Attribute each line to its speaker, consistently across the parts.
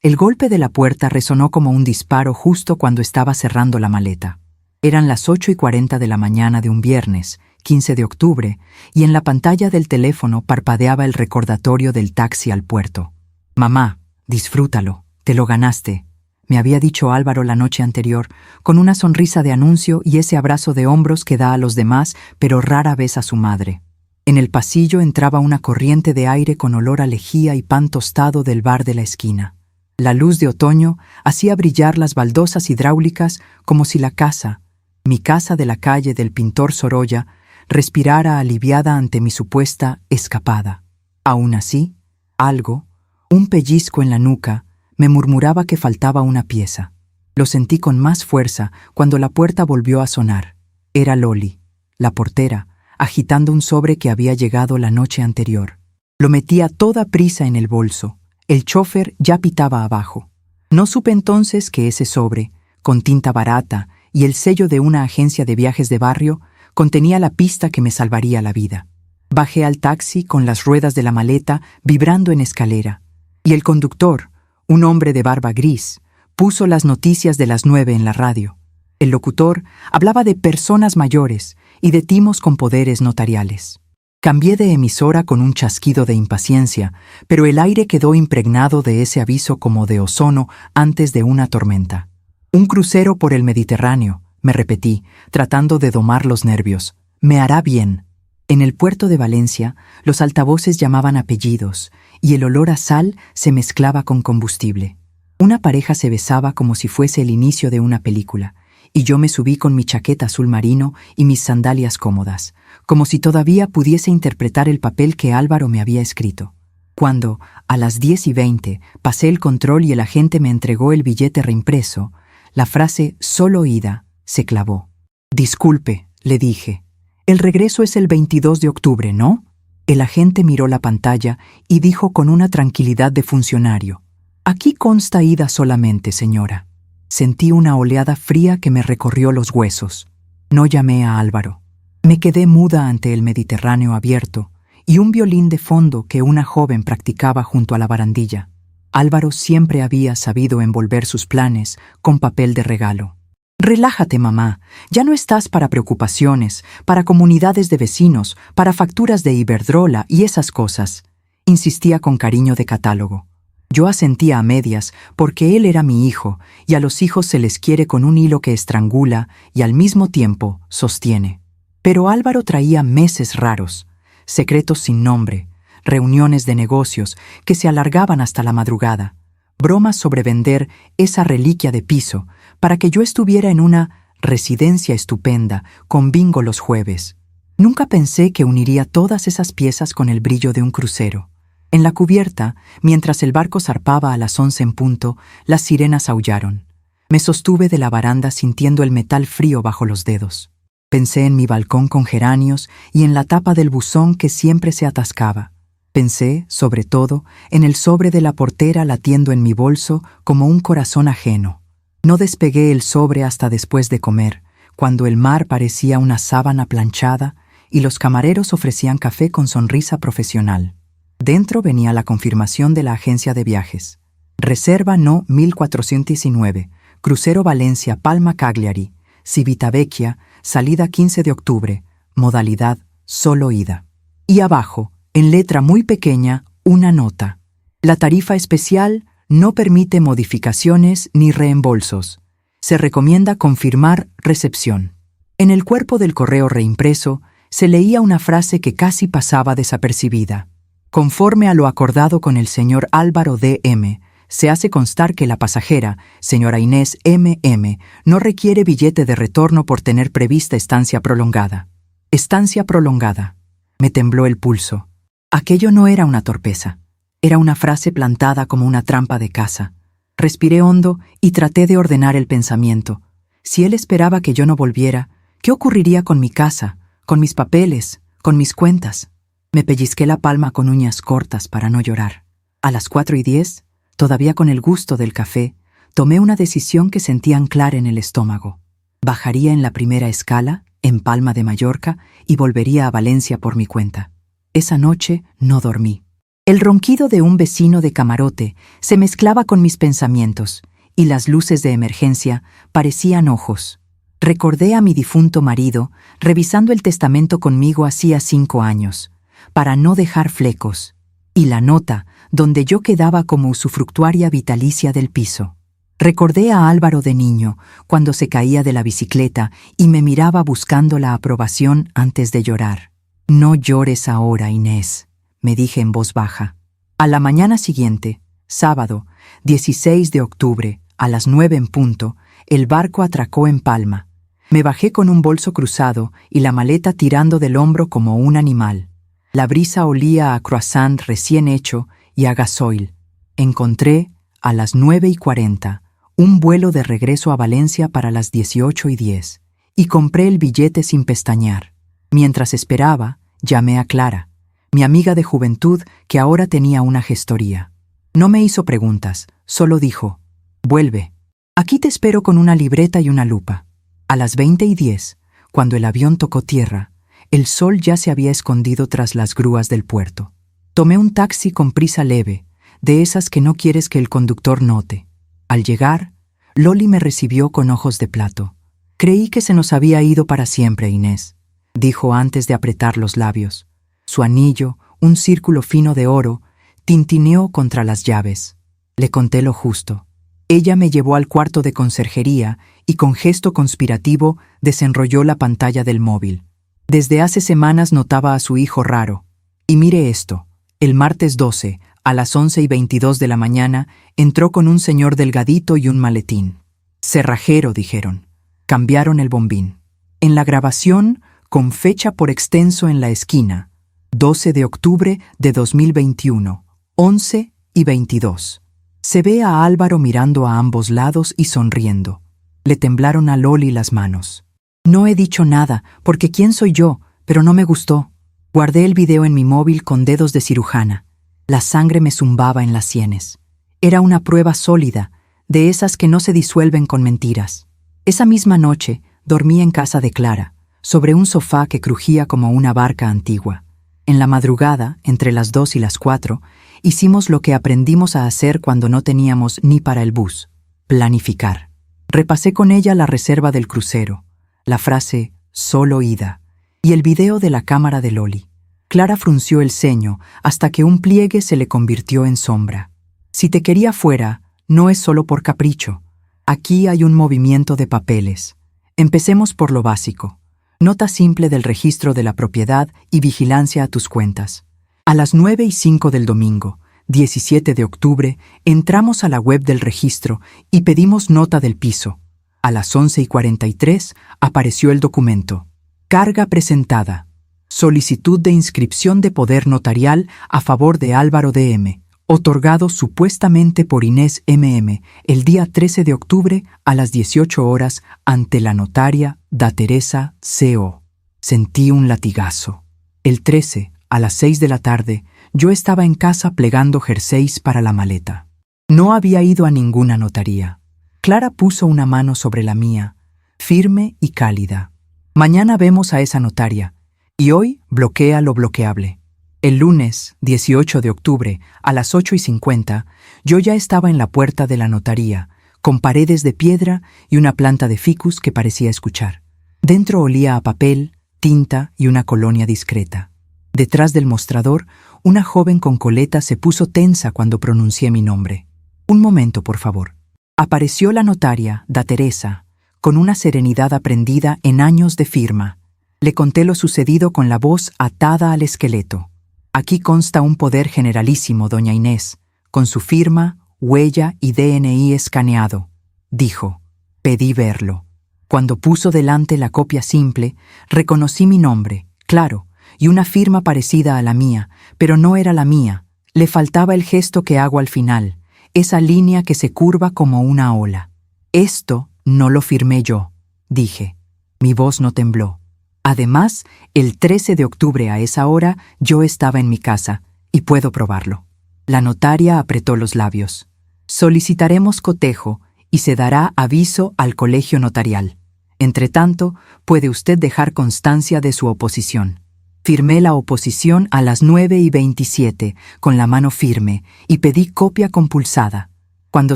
Speaker 1: El golpe de la puerta resonó como un disparo justo cuando estaba cerrando la maleta. Eran las 8:40 de la mañana de un viernes, 15 de octubre, y en la pantalla del teléfono parpadeaba el recordatorio del taxi al puerto. «Mamá, disfrútalo, te lo ganaste», me había dicho Álvaro la noche anterior, con una sonrisa de anuncio y ese abrazo de hombros que da a los demás, pero rara vez a su madre. En el pasillo entraba una corriente de aire con olor a lejía y pan tostado del bar de la esquina. La luz de otoño hacía brillar las baldosas hidráulicas como si la casa, mi casa de la calle del pintor Sorolla, respirara aliviada ante mi supuesta escapada. Aún así, algo, un pellizco en la nuca, me murmuraba que faltaba una pieza. Lo sentí con más fuerza cuando la puerta volvió a sonar. Era Loli, la portera, agitando un sobre que había llegado la noche anterior. Lo metí a toda prisa en el bolso. El chófer ya pitaba abajo. No supe entonces que ese sobre, con tinta barata y el sello de una agencia de viajes de barrio, contenía la pista que me salvaría la vida. Bajé al taxi con las ruedas de la maleta vibrando en escalera, y el conductor, un hombre de barba gris, puso las noticias de las 9 en la radio. El locutor hablaba de personas mayores y de timos con poderes notariales. Cambié de emisora con un chasquido de impaciencia, pero el aire quedó impregnado de ese aviso como de ozono antes de una tormenta. «Un crucero por el Mediterráneo», me repetí, tratando de domar los nervios. «Me hará bien». En el puerto de Valencia, los altavoces llamaban apellidos, y el olor a sal se mezclaba con combustible. Una pareja se besaba como si fuese el inicio de una película, y yo me subí con mi chaqueta azul marino y mis sandalias cómodas, como si todavía pudiese interpretar el papel que Álvaro me había escrito. Cuando, a las 10:20, pasé el control y el agente me entregó el billete reimpreso, la frase «solo ida» se clavó. «Disculpe», le dije. «El regreso es el 22 de octubre, ¿no?» El agente miró la pantalla y dijo con una tranquilidad de funcionario: «Aquí consta ida solamente, señora». Sentí una oleada fría que me recorrió los huesos. No llamé a Álvaro. Me quedé muda ante el Mediterráneo abierto y un violín de fondo que una joven practicaba junto a la barandilla. Álvaro siempre había sabido envolver sus planes con papel de regalo. «Relájate, mamá. Ya no estás para preocupaciones, para comunidades de vecinos, para facturas de Iberdrola y esas cosas», insistía con cariño de catálogo. Yo asentía a medias porque él era mi hijo y a los hijos se les quiere con un hilo que estrangula y al mismo tiempo sostiene. Pero Álvaro traía meses raros, secretos sin nombre, reuniones de negocios que se alargaban hasta la madrugada, bromas sobre vender esa reliquia de piso para que yo estuviera en una residencia estupenda con bingo los jueves. Nunca pensé que uniría todas esas piezas con el brillo de un crucero. En la cubierta, mientras el barco zarpaba a las 11 en punto, las sirenas aullaron. Me sostuve de la baranda sintiendo el metal frío bajo los dedos. Pensé en mi balcón con geranios y en la tapa del buzón que siempre se atascaba. Pensé, sobre todo, en el sobre de la portera latiendo en mi bolso como un corazón ajeno. No despegué el sobre hasta después de comer, cuando el mar parecía una sábana planchada y los camareros ofrecían café con sonrisa profesional. Dentro venía la confirmación de la agencia de viajes. Reserva no 1419, crucero Valencia Palma Cagliari, Civitavecchia, salida 15 de octubre, modalidad solo ida. Y abajo, en letra muy pequeña, una nota. La tarifa especial no permite modificaciones ni reembolsos. Se recomienda confirmar recepción. En el cuerpo del correo reimpreso se leía una frase que casi pasaba desapercibida. Conforme a lo acordado con el señor Álvaro D.M., se hace constar que la pasajera, señora Inés M.M., no requiere billete de retorno por tener prevista estancia prolongada. Estancia prolongada. Me tembló el pulso. Aquello no era una torpeza. Era una frase plantada como una trampa de caza. Respiré hondo y traté de ordenar el pensamiento. Si él esperaba que yo no volviera, ¿qué ocurriría con mi casa, con mis papeles, con mis cuentas? Me pellizqué la palma con uñas cortas para no llorar. A las 4:10, todavía con el gusto del café, tomé una decisión que sentí anclar en el estómago. Bajaría en la primera escala, en Palma de Mallorca, y volvería a Valencia por mi cuenta. Esa noche no dormí. El ronquido de un vecino de camarote se mezclaba con mis pensamientos, y las luces de emergencia parecían ojos. Recordé a mi difunto marido revisando el testamento conmigo hacía 5 años, para no dejar flecos, y la nota donde yo quedaba como usufructuaria vitalicia del piso. Recordé a Álvaro de niño, cuando se caía de la bicicleta y me miraba buscando la aprobación antes de llorar. «No llores ahora, Inés», me dije en voz baja. A la mañana siguiente, sábado, 16 de octubre, a las 9 en punto, el barco atracó en Palma. Me bajé con un bolso cruzado y la maleta tirando del hombro como un animal. La brisa olía a croissant recién hecho y a gasoil. Encontré, a las 9:40, un vuelo de regreso a Valencia para las 18:10, y compré el billete sin pestañear. Mientras esperaba, llamé a Clara, mi amiga de juventud que ahora tenía una gestoría. No me hizo preguntas, solo dijo: «Vuelve. Aquí te espero con una libreta y una lupa». A las 20:10, cuando el avión tocó tierra, el sol ya se había escondido tras las grúas del puerto. Tomé un taxi con prisa leve, de esas que no quieres que el conductor note. Al llegar, Loli me recibió con ojos de plato. «Creí que se nos había ido para siempre, Inés», dijo antes de apretar los labios. Su anillo, un círculo fino de oro, tintineó contra las llaves. Le conté lo justo. Ella me llevó al cuarto de conserjería y con gesto conspirativo desenrolló la pantalla del móvil. Desde hace semanas notaba a su hijo raro. Y mire esto, el martes 12, a las 11:22 de la mañana, entró con un señor delgadito y un maletín. «Cerrajero», dijeron. Cambiaron el bombín. En la grabación, con fecha por extenso en la esquina, 12 de octubre de 2021, 11:22. Se ve a Álvaro mirando a ambos lados y sonriendo. Le temblaron a Loli las manos. «No he dicho nada, porque ¿quién soy yo?, pero no me gustó». Guardé el video en mi móvil con dedos de cirujana. La sangre me zumbaba en las sienes. Era una prueba sólida, de esas que no se disuelven con mentiras. Esa misma noche, dormí en casa de Clara, sobre un sofá que crujía como una barca antigua. En la madrugada, entre las 2 y las 4, hicimos lo que aprendimos a hacer cuando no teníamos ni para el bus: planificar. Repasé con ella la reserva del crucero, la frase «solo ida» y el video de la cámara de Loli. Clara frunció el ceño hasta que un pliegue se le convirtió en sombra. «Si te quería fuera, no es solo por capricho. Aquí hay un movimiento de papeles. Empecemos por lo básico. Nota simple del registro de la propiedad y vigilancia a tus cuentas». A las 9:05 del domingo, 17 de octubre, entramos a la web del registro y pedimos nota del piso. A las 11:43 apareció el documento. Carga presentada. Solicitud de inscripción de poder notarial a favor de Álvaro D.M., otorgado supuestamente por Inés M.M. el día 13 de octubre a las 18 horas ante la notaria da Teresa C.O. Sentí un latigazo. El 13, a las 6 de la tarde, yo estaba en casa plegando jerseys para la maleta. No había ido a ninguna notaría. Clara puso una mano sobre la mía, firme y cálida. «Mañana vemos a esa notaria, y hoy bloquea lo bloqueable». El lunes, 18 de octubre, a las 8:50, yo ya estaba en la puerta de la notaría, con paredes de piedra y una planta de ficus que parecía escuchar. Dentro olía a papel, tinta y una colonia discreta. Detrás del mostrador, una joven con coleta se puso tensa cuando pronuncié mi nombre. «Un momento, por favor». Apareció la notaria, da Teresa, con una serenidad aprendida en años de firma. Le conté lo sucedido con la voz atada al esqueleto. «Aquí consta un poder generalísimo, doña Inés, con su firma, huella y DNI escaneado», dijo. Pedí verlo. Cuando puso delante la copia simple, reconocí mi nombre, claro, y una firma parecida a la mía, pero no era la mía. Le faltaba el gesto que hago al final, esa línea que se curva como una ola. «Esto no lo firmé yo», dije. Mi voz no tembló. Además, el 13 de octubre a esa hora yo estaba en mi casa, y puedo probarlo. La notaria apretó los labios. «Solicitaremos cotejo y se dará aviso al colegio notarial. Entretanto, puede usted dejar constancia de su oposición». Firmé la oposición a las 9:27, con la mano firme, y pedí copia compulsada. Cuando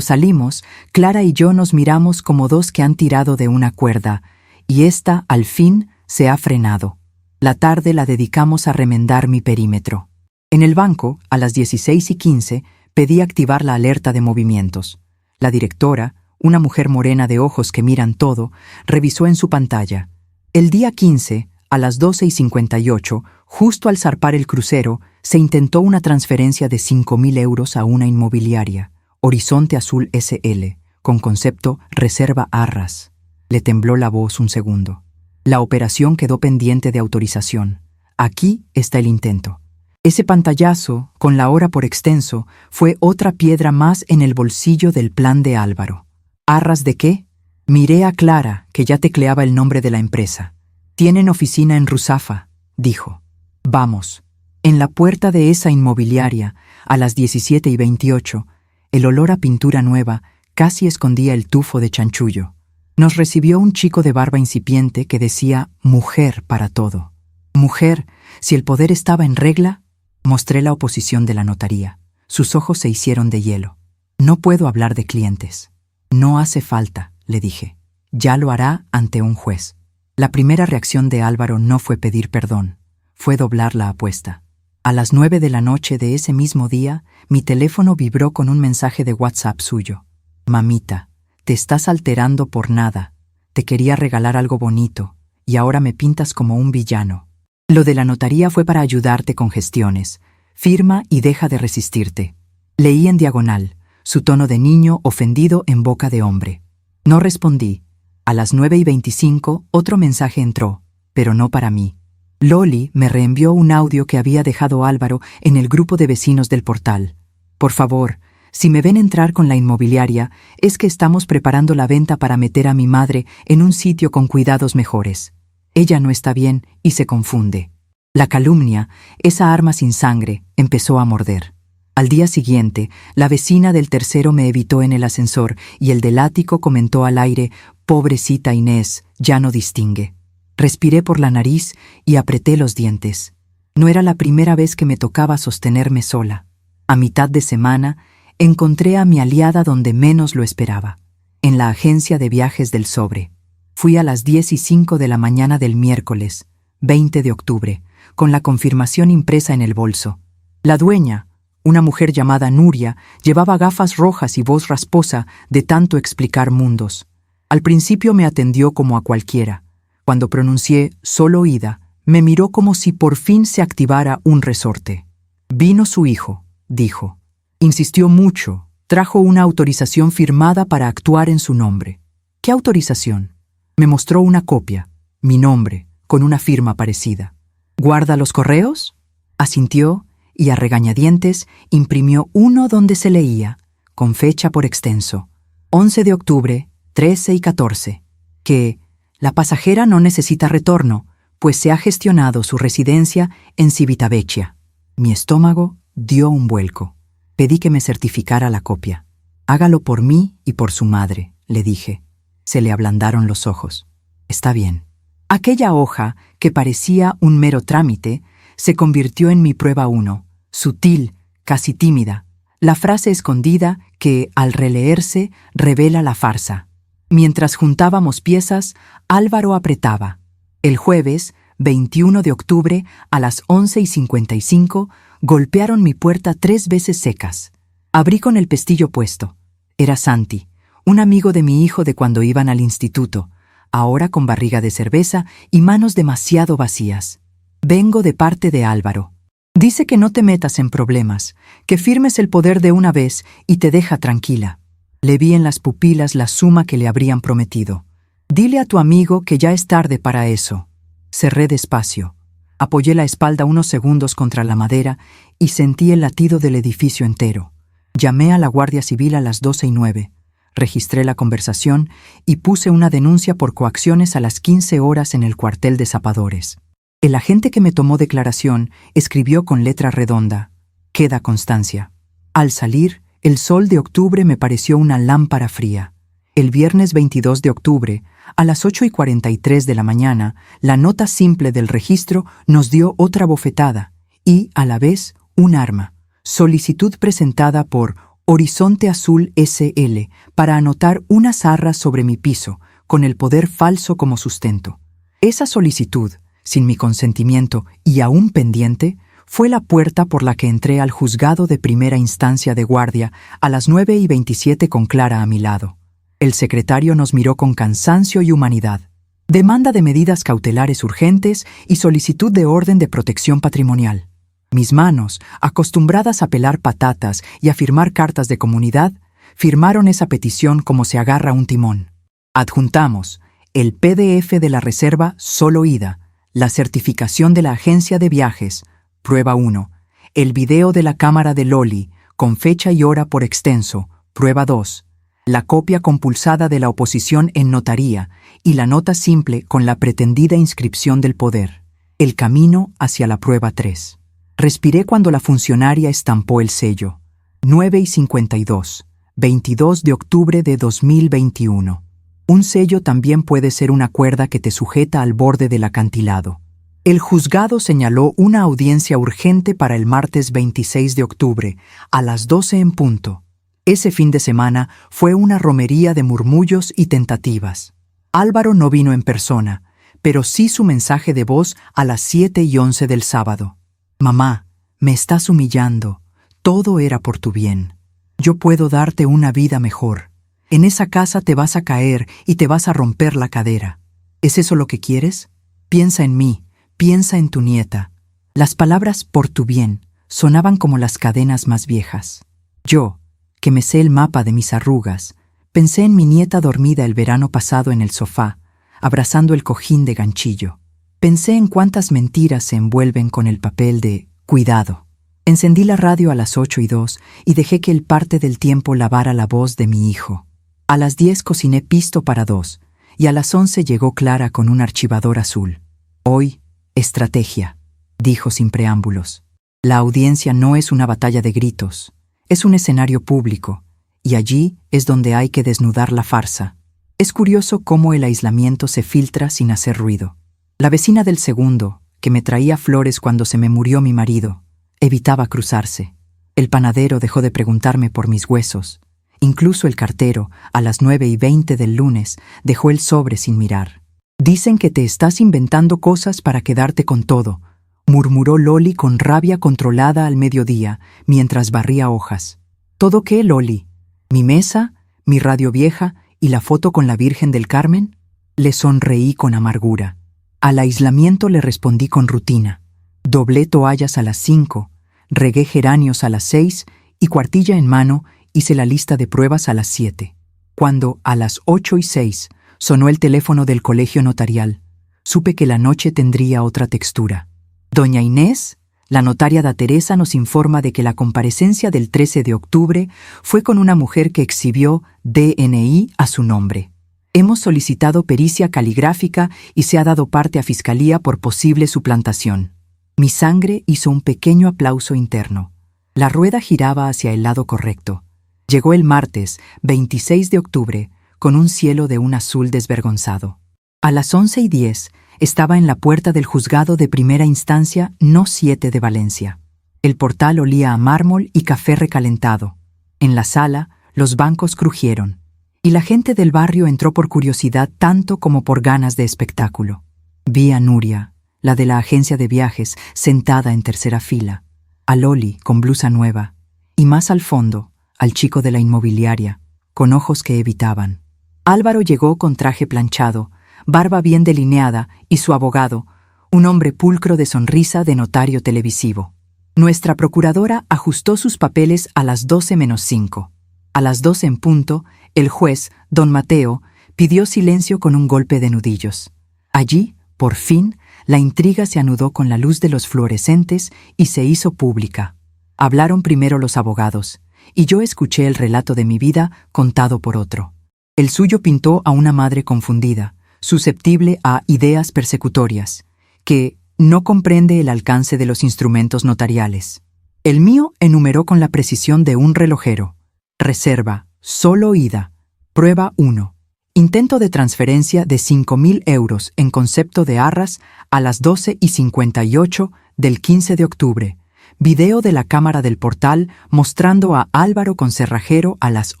Speaker 1: salimos, Clara y yo nos miramos como dos que han tirado de una cuerda, y ésta, al fin, se ha frenado. La tarde la dedicamos a remendar mi perímetro. En el banco, a las 16:15, pedí activar la alerta de movimientos. La directora, una mujer morena de ojos que miran todo, revisó en su pantalla. El día 15, a las 12:58, justo al zarpar el crucero, se intentó una transferencia de 5.000 euros a una inmobiliaria, Horizonte Azul SL, con concepto Reserva Arras. Le tembló la voz un segundo. La operación quedó pendiente de autorización. Aquí está el intento. Ese pantallazo, con la hora por extenso, fue otra piedra más en el bolsillo del plan de Álvaro. ¿Arras de qué? Miré a Clara, que ya tecleaba el nombre de la empresa. Tienen oficina en Ruzafa, dijo. Vamos. En la puerta de esa inmobiliaria, a las 17:28, el olor a pintura nueva casi escondía el tufo de chanchullo. Nos recibió un chico de barba incipiente que decía mujer para todo. Mujer, si el poder estaba en regla. Mostré la oposición de la notaría. Sus ojos se hicieron de hielo. No puedo hablar de clientes. No hace falta, le dije. Ya lo hará ante un juez. La primera reacción de Álvaro no fue pedir perdón, fue doblar la apuesta. A las 9 de la noche de ese mismo día, mi teléfono vibró con un mensaje de WhatsApp suyo. Mamita, te estás alterando por nada. Te quería regalar algo bonito, y ahora me pintas como un villano. Lo de la notaría fue para ayudarte con gestiones. Firma y deja de resistirte. Leí en diagonal, su tono de niño ofendido en boca de hombre. No respondí. A las 9:25 otro mensaje entró, pero no para mí. Loli me reenvió un audio que había dejado Álvaro en el grupo de vecinos del portal. Por favor, si me ven entrar con la inmobiliaria, es que estamos preparando la venta para meter a mi madre en un sitio con cuidados mejores. Ella no está bien y se confunde. La calumnia, esa arma sin sangre, empezó a morder. Al día siguiente, la vecina del tercero me evitó en el ascensor y el del ático comentó al aire, pobrecita Inés, ya no distingue. Respiré por la nariz y apreté los dientes. No era la primera vez que me tocaba sostenerme sola. A mitad de semana, encontré a mi aliada donde menos lo esperaba, en la agencia de viajes del Sobre. Fui a las 10:05 de la mañana del miércoles, 20 de octubre, con la confirmación impresa en el bolso. La dueña, una mujer llamada Nuria, llevaba gafas rojas y voz rasposa de tanto explicar mundos. Al principio me atendió como a cualquiera. Cuando pronuncié solo ida, me miró como si por fin se activara un resorte. Vino su hijo, dijo. Insistió mucho, trajo una autorización firmada para actuar en su nombre. ¿Qué autorización? Me mostró una copia, mi nombre, con una firma parecida. ¿Guarda los correos? Asintió y a regañadientes imprimió uno donde se leía, con fecha por extenso, 11 de octubre, 13:14, que la pasajera no necesita retorno, pues se ha gestionado su residencia en Civitavecchia. Mi estómago dio un vuelco. Pedí que me certificara la copia. Hágalo por mí y por su madre, le dije. Se le ablandaron los ojos. Está bien. Aquella hoja, que parecía un mero trámite, se convirtió en mi prueba 1, sutil, casi tímida, la frase escondida que, al releerse, revela la farsa. Mientras juntábamos piezas, Álvaro apretaba. El jueves, 21 de octubre, a las 11:55, golpearon mi puerta 3 veces secas. Abrí con el pestillo puesto. Era Santi, un amigo de mi hijo de cuando iban al instituto, ahora con barriga de cerveza y manos demasiado vacías. Vengo de parte de Álvaro. Dice que no te metas en problemas, que firmes el poder de una vez y te deja tranquila. Le vi en las pupilas la suma que le habrían prometido. Dile a tu amigo que ya es tarde para eso. Cerré despacio. Apoyé la espalda unos segundos contra la madera y sentí el latido del edificio entero. Llamé a la Guardia Civil a las 12:09. Registré la conversación y puse una denuncia por coacciones a las 15 horas en el cuartel de Zapadores. El agente que me tomó declaración escribió con letra redonda: queda constancia. Al salir, el sol de octubre me pareció una lámpara fría. El viernes 22 de octubre, a las 8:43 de la mañana, la nota simple del registro nos dio otra bofetada y, a la vez, un arma. Solicitud presentada por Horizonte Azul S.L. para anotar unas arras sobre mi piso, con el poder falso como sustento. Esa solicitud, sin mi consentimiento y aún pendiente, fue la puerta por la que entré al juzgado de primera instancia de guardia a las 9:27 con Clara a mi lado. El secretario nos miró con cansancio y humanidad. Demanda de medidas cautelares urgentes y solicitud de orden de protección patrimonial. Mis manos, acostumbradas a pelar patatas y a firmar cartas de comunidad, firmaron esa petición como se agarra un timón. Adjuntamos el PDF de la reserva solo ida, la certificación de la agencia de viajes, prueba 1, el video de la cámara de Loli, con fecha y hora por extenso, prueba 2, la copia compulsada de la oposición en notaría y la nota simple con la pretendida inscripción del poder. El camino hacia la prueba 3. Respiré cuando la funcionaria estampó el sello. 9:52, 22 de octubre de 2021. Un sello también puede ser una cuerda que te sujeta al borde del acantilado. El juzgado señaló una audiencia urgente para el martes 26 de octubre, a las 12 en punto. Ese fin de semana fue una romería de murmullos y tentativas. Álvaro no vino en persona, pero sí su mensaje de voz a las 7:11 del sábado. Mamá, me estás humillando. Todo era por tu bien. Yo puedo darte una vida mejor. En esa casa te vas a caer y te vas a romper la cadera. ¿Es eso lo que quieres? Piensa en mí, piensa en tu nieta. Las palabras por tu bien sonaban como las cadenas más viejas. Yo, que me sé el mapa de mis arrugas, pensé en mi nieta dormida el verano pasado en el sofá, abrazando el cojín de ganchillo. Pensé en cuántas mentiras se envuelven con el papel de cuidado. Encendí la radio a las 8:02 y dejé que el parte del tiempo lavara la voz de mi hijo. A las 10 cociné pisto para 2 y a las 11 llegó Clara con un archivador azul. Hoy, estrategia, dijo sin preámbulos. La audiencia no es una batalla de gritos, es un escenario público, y allí es donde hay que desnudar la farsa. Es curioso cómo el aislamiento se filtra sin hacer ruido. La vecina del segundo, que me traía flores cuando se me murió mi marido, evitaba cruzarse. El panadero dejó de preguntarme por mis huesos. Incluso el cartero, a las 9:20 del lunes, dejó el sobre sin mirar. Dicen que te estás inventando cosas para quedarte con todo, murmuró Loli con rabia controlada al mediodía, mientras barría hojas. ¿Todo qué, Loli? ¿Mi mesa, mi radio vieja y la foto con la Virgen del Carmen? Le sonreí con amargura. Al aislamiento le respondí con rutina. Doblé toallas a las 5, regué geranios a las 6 y cuartilla en mano hice la lista de pruebas a las 7. Cuando, a las 8:06, sonó el teléfono del colegio notarial, supe que la noche tendría otra textura. Doña Inés, la notaria da Teresa, nos informa de que la comparecencia del 13 de octubre fue con una mujer que exhibió DNI a su nombre. Hemos solicitado pericia caligráfica y se ha dado parte a Fiscalía por posible suplantación. Mi sangre hizo un pequeño aplauso interno. La rueda giraba hacia el lado correcto. Llegó el martes, 26 de octubre, con un cielo de un azul desvergonzado. A las 11:10 estaba en la puerta del juzgado de primera instancia No. 7 de Valencia. El portal olía a mármol y café recalentado. En la sala, los bancos crujieron. Y la gente del barrio entró por curiosidad tanto como por ganas de espectáculo. Vi a Nuria, la de la agencia de viajes, sentada en tercera fila, a Loli con blusa nueva, y más al fondo, al chico de la inmobiliaria, con ojos que evitaban. Álvaro llegó con traje planchado, barba bien delineada y su abogado, un hombre pulcro de sonrisa de notario televisivo. Nuestra procuradora ajustó sus papeles a las 12:05. A las 12 en punto, el juez, don Mateo, pidió silencio con un golpe de nudillos. Allí, por fin, la intriga se anudó con la luz de los fluorescentes y se hizo pública. Hablaron primero los abogados, y yo escuché el relato de mi vida contado por otro. El suyo pintó a una madre confundida, susceptible a ideas persecutorias, que no comprende el alcance de los instrumentos notariales. El mío enumeró con la precisión de un relojero. Reserva, solo ida. Prueba 1. Intento de transferencia de 5.000 euros en concepto de arras a las 12:58 del 15 de octubre. Video de la cámara del portal mostrando a Álvaro con cerrajero a las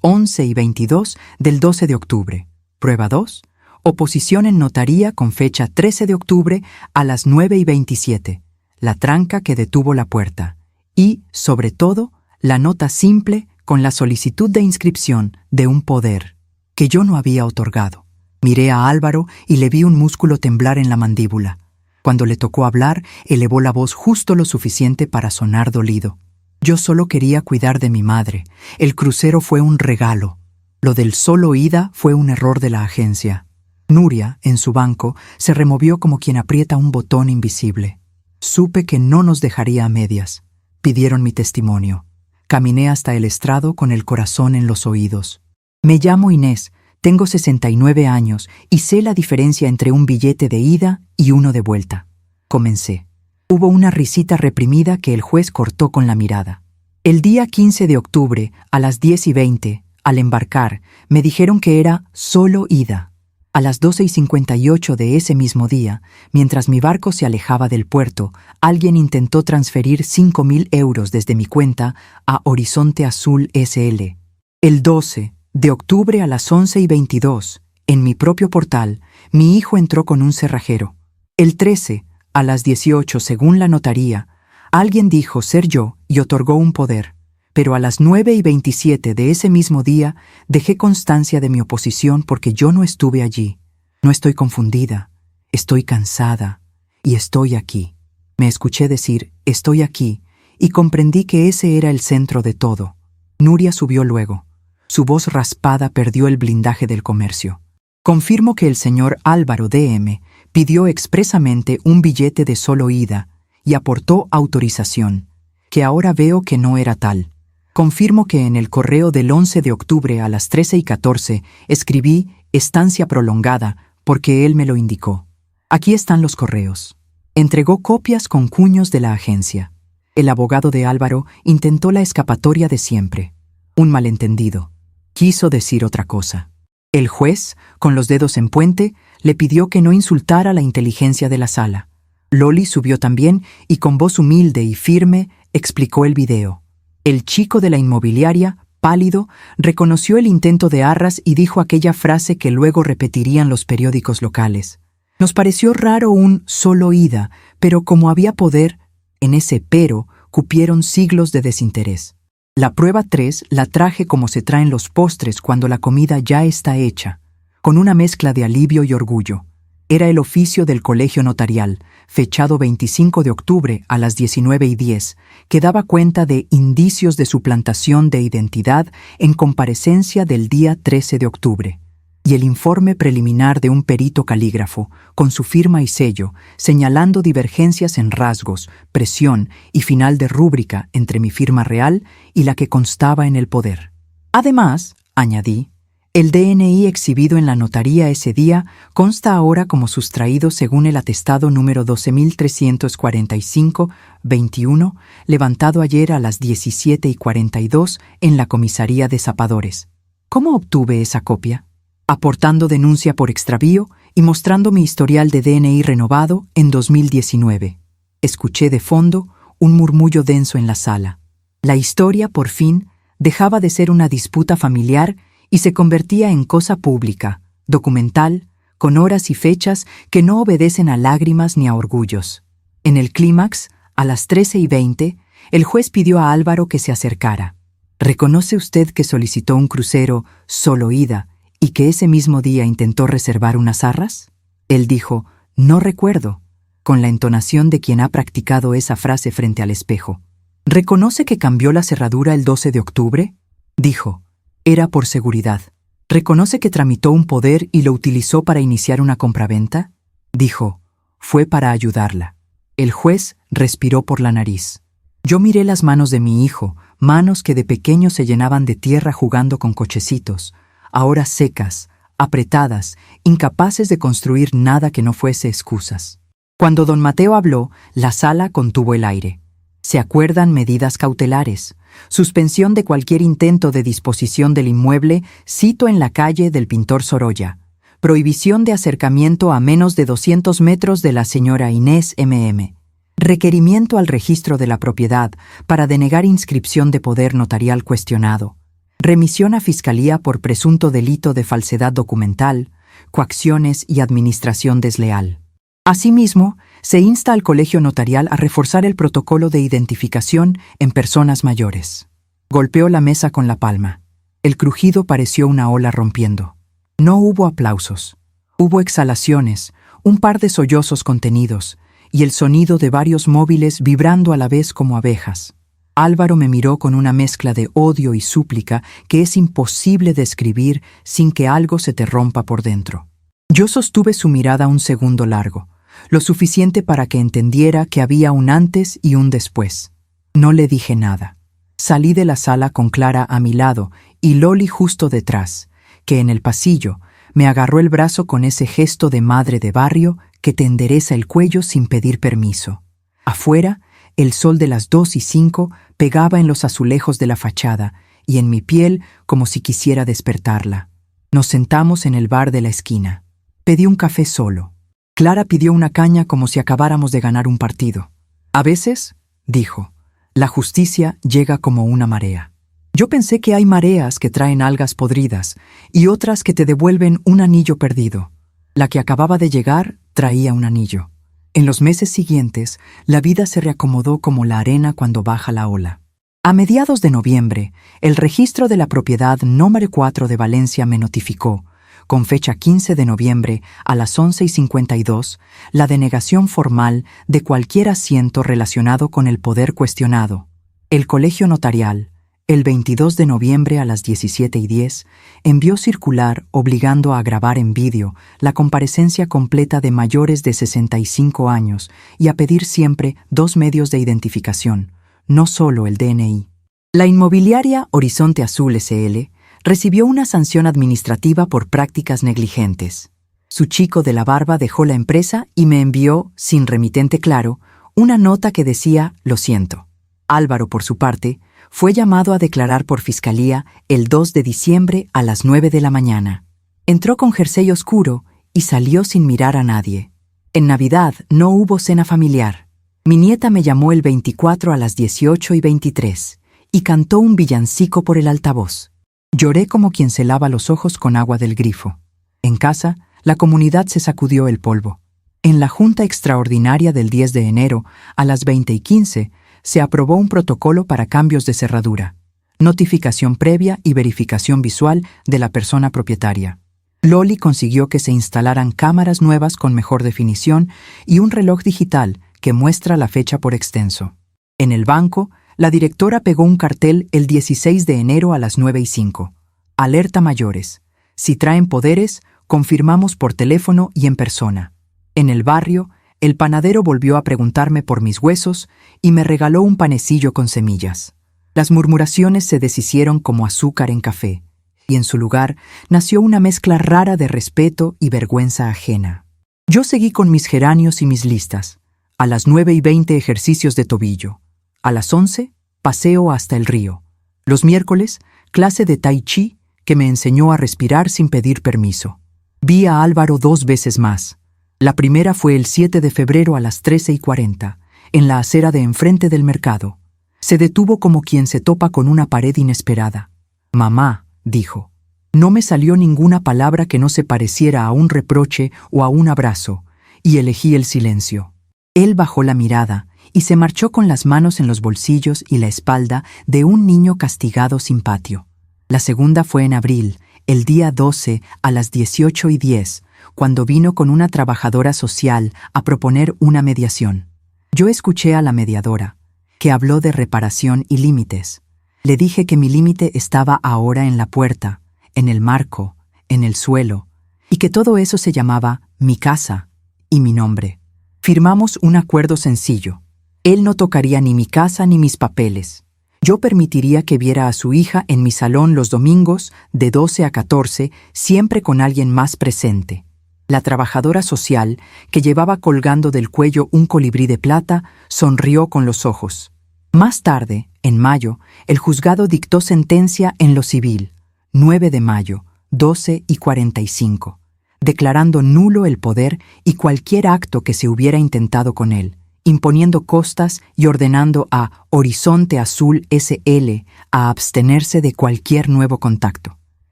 Speaker 1: 11:22 del 12 de octubre. Prueba 2. Oposición en notaría con fecha 13 de octubre a las 9:27. La tranca que detuvo la puerta. Y, sobre todo, la nota simple con la solicitud de inscripción de un poder que yo no había otorgado. Miré a Álvaro y le vi un músculo temblar en la mandíbula. Cuando le tocó hablar, elevó la voz justo lo suficiente para sonar dolido. Yo solo quería cuidar de mi madre. El crucero fue un regalo. Lo del solo ida fue un error de la agencia. Nuria, en su banco, se removió como quien aprieta un botón invisible. Supe que no nos dejaría a medias. Pidieron mi testimonio. Caminé hasta el estrado con el corazón en los oídos. Me llamo Inés, tengo 69 años y sé la diferencia entre un billete de ida y uno de vuelta. Comencé. Hubo una risita reprimida que el juez cortó con la mirada. El día 15 de octubre, a las 10:20, al embarcar, me dijeron que era solo ida. A las 12:58 de ese mismo día, mientras mi barco se alejaba del puerto, alguien intentó transferir 5.000 euros desde mi cuenta a Horizonte Azul SL. El 12 de octubre a las 11:22, en mi propio portal, mi hijo entró con un cerrajero. El 13, a las 18, según la notaría, alguien dijo ser yo y otorgó un poder. Pero a las 9:27 de ese mismo día dejé constancia de mi oposición porque yo no estuve allí. No estoy confundida, estoy cansada y estoy aquí. Me escuché decir estoy aquí y comprendí que ese era el centro de todo. Nuria subió luego. Su voz raspada perdió el blindaje del comercio. Confirmo que el señor Álvaro D.M. pidió expresamente un billete de solo ida y aportó autorización, que ahora veo que no era tal. Confirmo que en el correo del 11 de octubre a las 13:14 escribí estancia prolongada porque él me lo indicó. Aquí están los correos. Entregó copias con cuños de la agencia. El abogado de Álvaro intentó la escapatoria de siempre. Un malentendido. Quiso decir otra cosa. El juez, con los dedos en puente, le pidió que no insultara la inteligencia de la sala. Loli subió también y con voz humilde y firme explicó el video. El chico de la inmobiliaria, pálido, reconoció el intento de arras y dijo aquella frase que luego repetirían los periódicos locales. Nos pareció raro un solo ida, pero como había poder, en ese pero cupieron siglos de desinterés. La prueba 3 la traje como se traen los postres cuando la comida ya está hecha, con una mezcla de alivio y orgullo. Era el oficio del colegio notarial, fechado 25 de octubre a las 19:10, que daba cuenta de indicios de suplantación de identidad en comparecencia del día 13 de octubre, y el informe preliminar de un perito calígrafo, con su firma y sello, señalando divergencias en rasgos, presión y final de rúbrica entre mi firma real y la que constaba en el poder. Además, añadí, el DNI exhibido en la notaría ese día consta ahora como sustraído según el atestado número 12.345-21, levantado ayer a las 17:42 en la comisaría de Zapadores. ¿Cómo obtuve esa copia? Aportando denuncia por extravío y mostrando mi historial de DNI renovado en 2019. Escuché de fondo un murmullo denso en la sala. La historia, por fin, dejaba de ser una disputa familiar y se convertía en cosa pública, documental, con horas y fechas que no obedecen a lágrimas ni a orgullos. En el clímax, a las 13:20, el juez pidió a Álvaro que se acercara. ¿Reconoce usted que solicitó un crucero solo ida y que ese mismo día intentó reservar unas arras? Él dijo, no recuerdo, con la entonación de quien ha practicado esa frase frente al espejo. ¿Reconoce que cambió la cerradura el 12 de octubre? Dijo, era por seguridad. ¿Reconoce que tramitó un poder y lo utilizó para iniciar una compraventa? Dijo, fue para ayudarla. El juez respiró por la nariz. Yo miré las manos de mi hijo, manos que de pequeño se llenaban de tierra jugando con cochecitos, ahora secas, apretadas, incapaces de construir nada que no fuese excusas. Cuando don Mateo habló, la sala contuvo el aire. ¿Se acuerdan medidas cautelares? suspensión de cualquier intento de disposición del inmueble, sito en la calle del pintor Sorolla, prohibición de acercamiento a menos de 200 metros de la señora Inés M.M., requerimiento al registro de la propiedad para denegar inscripción de poder notarial cuestionado, remisión a Fiscalía por presunto delito de falsedad documental, coacciones y administración desleal. Asimismo, se insta al Colegio Notarial a reforzar el protocolo de identificación en personas mayores. Golpeó la mesa con la palma. El crujido pareció una ola rompiendo. No hubo aplausos. Hubo exhalaciones, un par de sollozos contenidos, y el sonido de varios móviles vibrando a la vez como abejas. Álvaro me miró con una mezcla de odio y súplica que es imposible describir sin que algo se te rompa por dentro. Yo sostuve su mirada un segundo largo, lo suficiente para que entendiera que había un antes y un después. No le dije nada. Salí de la sala con Clara a mi lado y Loli justo detrás, que en el pasillo me agarró el brazo con ese gesto de madre de barrio que te endereza el cuello sin pedir permiso. Afuera, el sol de las 2:05 pegaba en los azulejos de la fachada y en mi piel como si quisiera despertarla. Nos sentamos en el bar de la esquina. Pedí un café solo. Clara pidió una caña como si acabáramos de ganar un partido. A veces, dijo, la justicia llega como una marea. Yo pensé que hay mareas que traen algas podridas y otras que te devuelven un anillo perdido. La que acababa de llegar traía un anillo. En los meses siguientes, la vida se reacomodó como la arena cuando baja la ola. A mediados de noviembre, el registro de la propiedad número 4 de Valencia me notificó, con fecha 15 de noviembre a las 11:52, la denegación formal de cualquier asiento relacionado con el poder cuestionado. El Colegio Notarial, el 22 de noviembre a las 17:10, envió circular obligando a grabar en vídeo la comparecencia completa de mayores de 65 años y a pedir siempre 2 medios de identificación, no solo el DNI. La inmobiliaria Horizonte Azul S.L. recibió una sanción administrativa por prácticas negligentes. Su chico de la barba dejó la empresa y me envió, sin remitente claro, una nota que decía «Lo siento». Álvaro, por su parte, fue llamado a declarar por Fiscalía el 2 de diciembre a las 9 de la mañana. Entró con jersey oscuro y salió sin mirar a nadie. En Navidad no hubo cena familiar. Mi nieta me llamó el 24 a las 18:23 y cantó un villancico por el altavoz. Lloré como quien se lava los ojos con agua del grifo. En casa, la comunidad se sacudió el polvo. En la Junta Extraordinaria del 10 de enero, a las 20:15, se aprobó un protocolo para cambios de cerradura, notificación previa y verificación visual de la persona propietaria. Loli consiguió que se instalaran cámaras nuevas con mejor definición y un reloj digital que muestra la fecha por extenso. En el banco, la directora pegó un cartel el 16 de enero a las 9:05. Alerta mayores. Si traen poderes, confirmamos por teléfono y en persona. En el barrio, el panadero volvió a preguntarme por mis huesos y me regaló un panecillo con semillas. Las murmuraciones se deshicieron como azúcar en café, y en su lugar nació una mezcla rara de respeto y vergüenza ajena. Yo seguí con mis geranios y mis listas. A las 9:20 ejercicios de tobillo. A las 11, paseo hasta el río. Los miércoles, clase de tai chi que me enseñó a respirar sin pedir permiso. Vi a Álvaro 2 veces más. La primera fue el 7 de febrero a las 13:40, en la acera de enfrente del mercado. Se detuvo como quien se topa con una pared inesperada. «Mamá», dijo. No me salió ninguna palabra que no se pareciera a un reproche o a un abrazo, y elegí el silencio. Él bajó la mirada y se marchó con las manos en los bolsillos y la espalda de un niño castigado sin patio. La segunda fue en abril, el día 12 a las 18:10, cuando vino con una trabajadora social a proponer una mediación. Yo escuché a la mediadora, que habló de reparación y límites. Le dije que mi límite estaba ahora en la puerta, en el marco, en el suelo, y que todo eso se llamaba mi casa y mi nombre. Firmamos un acuerdo sencillo. Él no tocaría ni mi casa ni mis papeles. Yo permitiría que viera a su hija en mi salón los domingos de 12 a 14, siempre con alguien más presente. La trabajadora social, que llevaba colgando del cuello un colibrí de plata, sonrió con los ojos. Más tarde, en mayo, el juzgado dictó sentencia en lo civil, 9 de mayo, 12:45, declarando nulo el poder y cualquier acto que se hubiera intentado con él, imponiendo costas y ordenando a Horizonte Azul SL a abstenerse de cualquier nuevo contacto.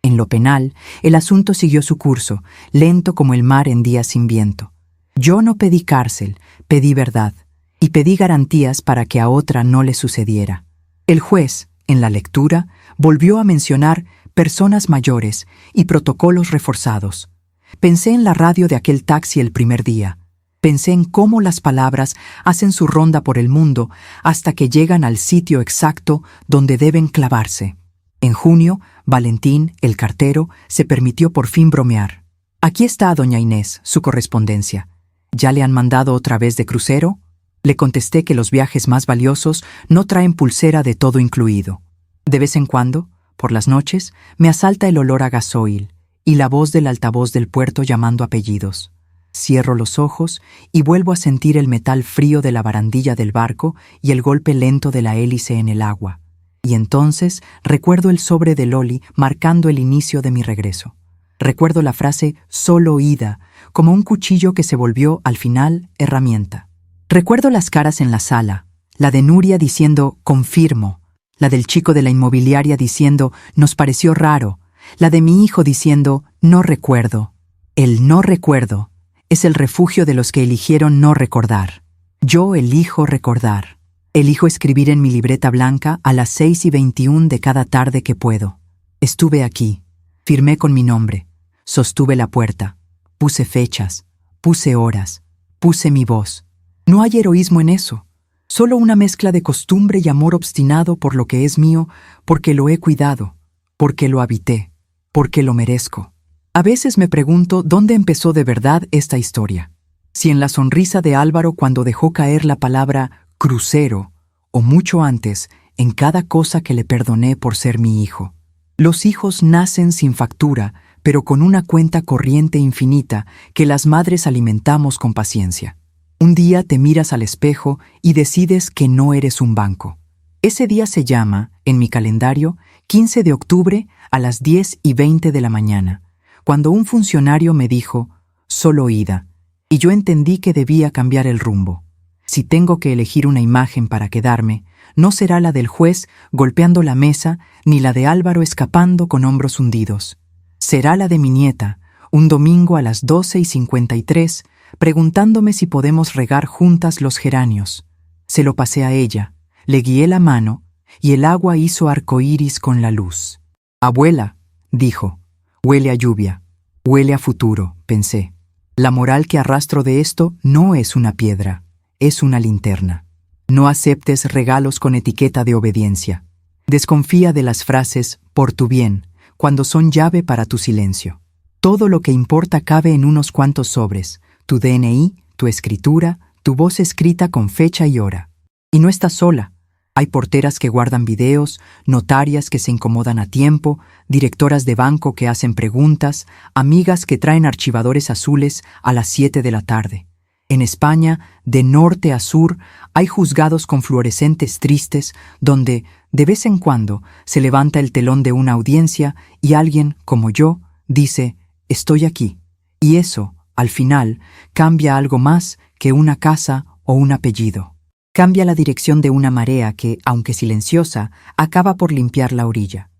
Speaker 1: En lo penal, el asunto siguió su curso, lento como el mar en días sin viento. Yo no pedí cárcel, pedí verdad, y pedí garantías para que a otra no le sucediera. El juez, en la lectura, volvió a mencionar personas mayores y protocolos reforzados. Pensé en la radio de aquel taxi el primer día. Pensé en cómo las palabras hacen su ronda por el mundo hasta que llegan al sitio exacto donde deben clavarse. En junio, Valentín, el cartero, se permitió por fin bromear. Aquí está doña Inés, su correspondencia. ¿Ya le han mandado otra vez de crucero? Le contesté que los viajes más valiosos no traen pulsera de todo incluido. De vez en cuando, por las noches, me asalta el olor a gasoil y la voz del altavoz del puerto llamando apellidos. Cierro los ojos y vuelvo a sentir el metal frío de la barandilla del barco y el golpe lento de la hélice en el agua. Y entonces recuerdo el sobre de Loli marcando el inicio de mi regreso. Recuerdo la frase «solo ida», como un cuchillo que se volvió, al final, herramienta. Recuerdo las caras en la sala, la de Nuria diciendo «confirmo», la del chico de la inmobiliaria diciendo «nos pareció raro», la de mi hijo diciendo «no recuerdo». El no recuerdo es el refugio de los que eligieron no recordar. Yo elijo recordar. Elijo escribir en mi libreta blanca a las 6:21 de cada tarde que puedo. Estuve aquí, firmé con mi nombre, sostuve la puerta, puse fechas, puse horas, puse mi voz. No hay heroísmo en eso, solo una mezcla de costumbre y amor obstinado por lo que es mío, porque lo he cuidado, porque lo habité, porque lo merezco. A veces me pregunto dónde empezó de verdad esta historia. Si en la sonrisa de Álvaro cuando dejó caer la palabra crucero, o mucho antes, en cada cosa que le perdoné por ser mi hijo. Los hijos nacen sin factura, pero con una cuenta corriente infinita que las madres alimentamos con paciencia. Un día te miras al espejo y decides que no eres un banco. Ese día se llama, en mi calendario, 15 de octubre a las 10:20 de la mañana, cuando un funcionario me dijo, «solo ida», y yo entendí que debía cambiar el rumbo. Si tengo que elegir una imagen para quedarme, no será la del juez golpeando la mesa ni la de Álvaro escapando con hombros hundidos. Será la de mi nieta, un domingo a las 12:53, preguntándome si podemos regar juntas los geranios. Se lo pasé a ella, le guié la mano y el agua hizo arcoíris con la luz. «Abuela», dijo, «huele a lluvia, huele a futuro», pensé. La moral que arrastro de esto no es una piedra. Es una linterna. No aceptes regalos con etiqueta de obediencia. Desconfía de las frases «por tu bien», cuando son llave para tu silencio. Todo lo que importa cabe en unos cuantos sobres, tu DNI, tu escritura, tu voz escrita con fecha y hora. Y no estás sola. Hay porteras que guardan videos, notarias que se incomodan a tiempo, directoras de banco que hacen preguntas, amigas que traen archivadores azules a las 7 de la tarde. En España, de norte a sur, hay juzgados con fluorescentes tristes donde, de vez en cuando, se levanta el telón de una audiencia y alguien, como yo, dice «estoy aquí». Y eso, al final, cambia algo más que una casa o un apellido. Cambia la dirección de una marea que, aunque silenciosa, acaba por limpiar la orilla.